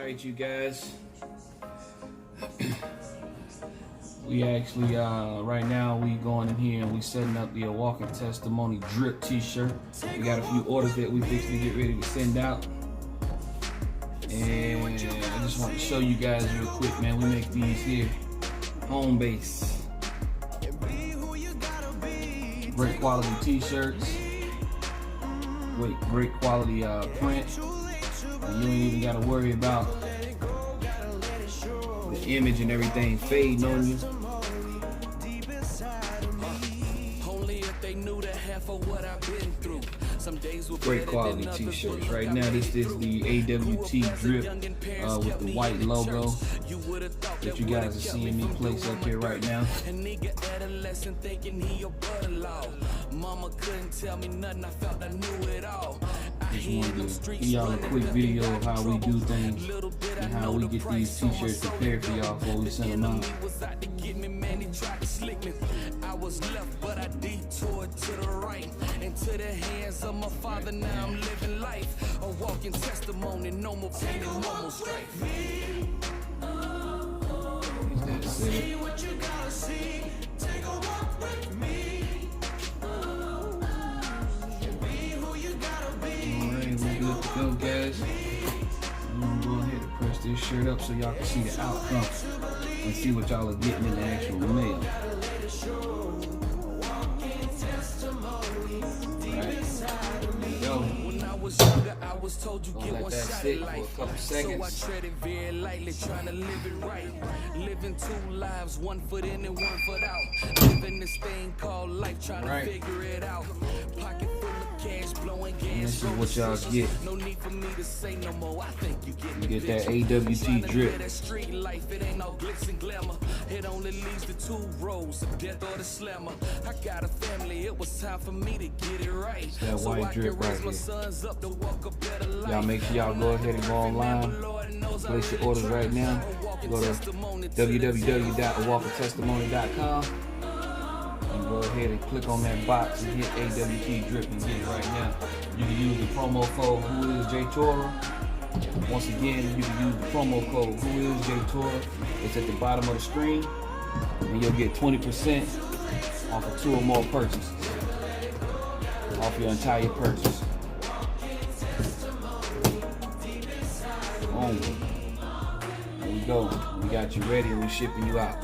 Alright, you guys. We actually, right now, we going in here and we setting up the A Walking Testimony drip t-shirt. We got a few orders that we fixing to get ready to send out. And I just want to show you guys real quick, man. We make these here home base. Great quality t-shirts. Great quality print. And you ain't even got to worry about the image and everything fading on you. Great quality t-shirts. Right now, this is the AWT drip with the white logo that you guys are seeing me place up here right now. Mama couldn't tell me nothing, I felt I knew it all. Just wanted to give y'all a quick video of how we do things and how we get these t-shirts prepared for y'all before we send them out. I was left, but I detoured to the right. Into the hands of my father, now I'm living life. A walking testimony, no more pain and no more strife. See what you gotta see, take a walk with me. Go, guys. I'm gonna go ahead and press this shirt up so y'all can see the outcome and see what y'all are getting in the actual mail. I was told you get one shot at life, so I treaded very lightly, trying to live it right. Living two lives, one foot in and one foot out. Living this thing called life, trying to figure it out. Pocket full of cash, blowing gas. This is what y'all get. No need for me to say no more. I think you get that AWT drip. That street life, it ain't all glitz and glamour. It only leaves the two roads, the death or the slammer. I got a family, it was time for me to get it right. It's that white drip right here. Y'all make sure y'all go ahead and go online, place your orders right now. Go to www.awalkingtestimony.com and go ahead and click on that box and hit AWT drip and get it right now. You can use the promo code Torah. Once again, you can use the promo code Torah. It's at the bottom of the screen, and you'll get 20% off of 2 or more purchases, off your entire purchase. Boom. There we go. We got you ready and we're shipping you out.